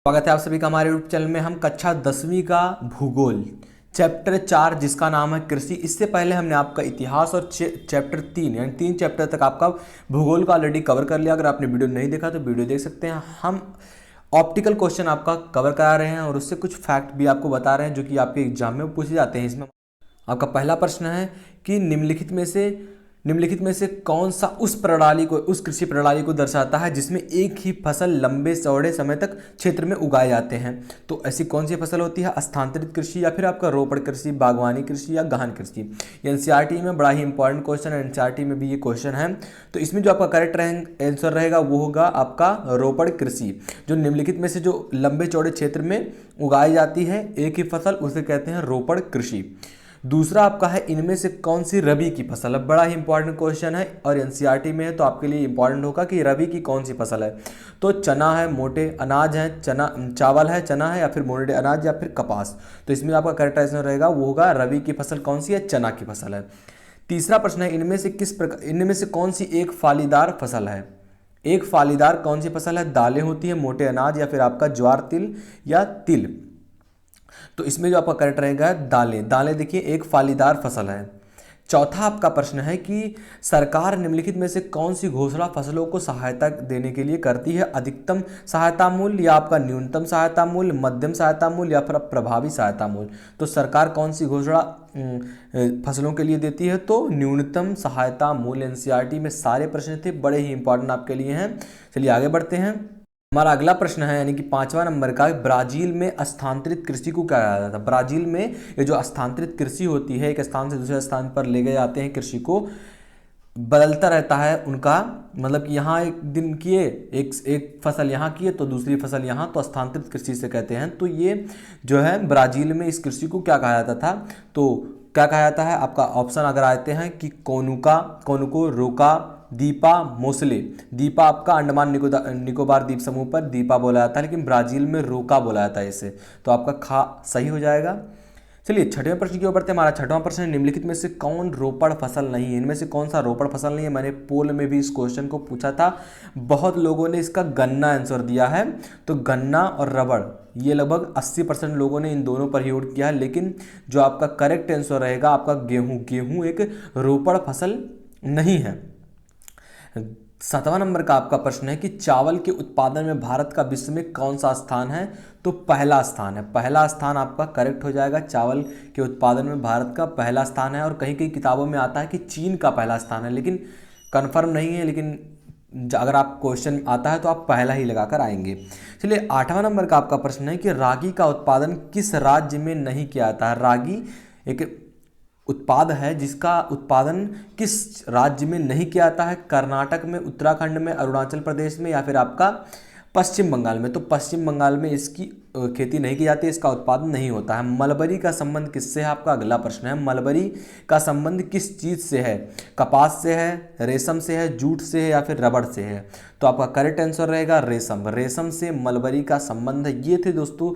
स्वागत है आप सभी का हमारे यूट्यूब चैनल में। हम कक्षा 10वीं का भूगोल चैप्टर 4 जिसका नाम है कृषि, इससे पहले हमने आपका इतिहास और चैप्टर 3 यानी 3 चैप्टर तक आपका भूगोल का ऑलरेडी कवर कर लिया। अगर आपने वीडियो नहीं देखा तो वीडियो देख सकते हैं। हम ऑप्टिकल क्वेश्चन आपका कवर करा रहे हैं और उससे कुछ फैक्ट भी आपको बता रहे हैं जो कि आपके एग्जाम में पूछे जाते हैं। इसमें आपका पहला प्रश्न है कि निम्नलिखित में से कौन सा उस कृषि प्रणाली को दर्शाता है जिसमें एक ही फसल लंबे चौड़े समय तक क्षेत्र में उगाए जाते हैं। तो ऐसी कौन सी फसल होती है? स्थानांतरित कृषि या फिर आपका रोपड़ कृषि, बागवानी कृषि या गहन कृषि। एनसीईआरटी में बड़ा ही इंपॉर्टेंट क्वेश्चन है, एनसीईआरटी में भी ये क्वेश्चन है। तो इसमें जो आपका करेक्ट आंसर रहेगा वो होगा आपका रोपड़ कृषि। जो निम्नलिखित में से जो लंबे चौड़े क्षेत्र में उगाई जाती है एक ही फसल, उसे कहते हैं रोपड़ कृषि। दूसरा आपका है इनमें से कौन सी रबी की फसल है। बड़ा ही इंपॉर्टेंट क्वेश्चन है और एनसीईआरटी में है तो आपके लिए इंपॉर्टेंट होगा कि रबी की कौन सी फसल है। तो चना है, मोटे अनाज है, चावल है, चना है या फिर मोटे अनाज या फिर कपास। तो इसमें आपका करेक्ट आंसर रहेगा वो होगा रबी की फसल कौन सी है? चना की फसल है। तीसरा प्रश्न है इनमें से कौन सी एक फालीदार फसल है। एक फालीदार कौन सी फसल है? दालें होती है, मोटे अनाज या फिर आपका ज्वार, तिल या तिल। तो इसमें जो आपका करेक्ट रहेगा दालें देखिए एक फालीदार फसल है। चौथा आपका प्रश्न है कि सरकार निम्नलिखित में से कौन सी घोषणा फसलों को सहायता देने के लिए करती है? अधिकतम सहायता मूल्य या आपका न्यूनतम सहायता मूल्य, मध्यम सहायता मूल्य या फिर प्रभावी सहायता मूल्य। तो सरकार कौन सी घोषणा फसलों के लिए देती है? तो न्यूनतम सहायता मूल्य। एनसीईआरटी में सारे प्रश्न थे, बड़े ही इंपॉर्टेंट आपके लिए हैं। चलिए आगे बढ़ते हैं। हमारा अगला प्रश्न है यानी कि 5वां नंबर का, ब्राजील में स्थानांतरित कृषि को क्या कहा जाता है? ब्राजील में ये जो स्थानांतरित कृषि होती है, एक स्थान से दूसरे स्थान पर ले गए जाते हैं, कृषि को बदलता रहता है उनका, मतलब कि यहाँ एक दिन किए एक फसल यहाँ किए तो दूसरी फसल यहाँ, तो स्थानांतरित कृषि से कहते हैं। तो ये जो है ब्राजील में इस कृषि को क्या कहा जाता था? तो क्या कहा जाता है? आपका ऑप्शन अगर आते हैं कि कोनुको, रोका, दीपा, मोसले। दीपा आपका अंडमान निकोबार द्वीप समूह पर दीपा बोला जाता है, लेकिन ब्राजील में रोका बोला जाता है इसे। तो आपका खा सही हो जाएगा। चलिए छठवें प्रश्न की ओर बढ़ते हैं। हमारा छठवां प्रश्न है निम्नलिखित में से कौन रोपड़ फसल नहीं है? इनमें से कौन सा रोपड़ फसल नहीं है? मैंने पोल में भी इस क्वेश्चन को पूछा था, बहुत लोगों ने इसका गन्ना आंसर दिया है। तो गन्ना और रबड़ ये लगभग 80% लोगों ने इन दोनों पर ही वोट किया है, लेकिन जो आपका करेक्ट आंसर रहेगा आपका गेहूं एक रोपड़ फसल नहीं है। 7वां नंबर का आपका प्रश्न है कि चावल के उत्पादन में भारत का विश्व में कौन सा स्थान है? तो पहला स्थान है। पहला स्थान आपका करेक्ट हो जाएगा। चावल के उत्पादन में भारत का पहला स्थान है और कहीं कहीं किताबों में आता है कि चीन का पहला स्थान है, लेकिन कंफर्म नहीं है। लेकिन अगर आप क्वेश्चन आता है तो आप पहला ही लगाकर आएंगे। चलिए 8वां नंबर का आपका प्रश्न है कि रागी का उत्पादन किस राज्य में नहीं किया जाता है? रागी एक उत्पाद है जिसका उत्पादन किस राज्य में नहीं किया जाता है? कर्नाटक में, उत्तराखंड में, अरुणाचल प्रदेश में या फिर आपका पश्चिम बंगाल में। तो पश्चिम बंगाल में इसकी खेती नहीं की जाती है, इसका उत्पादन नहीं होता है। मलबरी का संबंध किससे है? आपका अगला प्रश्न है मलबरी का संबंध किस चीज़ से है? कपास से है, रेशम से है, जूट से है या फिर रबड़ से है? तो आपका करेक्ट आंसर रहेगा रेशम। रेशम से मलबरी का संबंध है। ये थे दोस्तों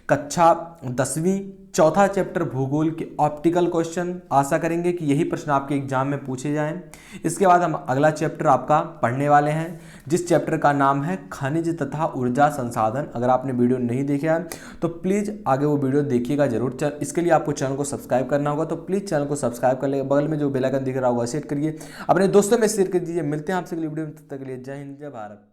कक्षा 10वीं चौथा चैप्टर भूगोल के ऑप्टिकल क्वेश्चन। आशा करेंगे कि यही प्रश्न आपके एग्जाम में पूछे जाएं। इसके बाद हम अगला चैप्टर आपका पढ़ने वाले हैं जिस चैप्टर का नाम है खनिज तथा ऊर्जा संसाधन। अगर आपने वीडियो नहीं देखा है तो प्लीज़ आगे वो वीडियो देखिएगा जरूर। इसके लिए आपको चैनल को सब्सक्राइब करना होगा, तो प्लीज़ चैनल को सब्सक्राइब कर लेगा, बगल में जो बेल आइकन दिख रहा होगा सेट करिए, अपने दोस्तों में शेयर कर दीजिए। मिलते हैं आपसे अगली वीडियो में, तब तक के लिए जय हिंद, जय भारत।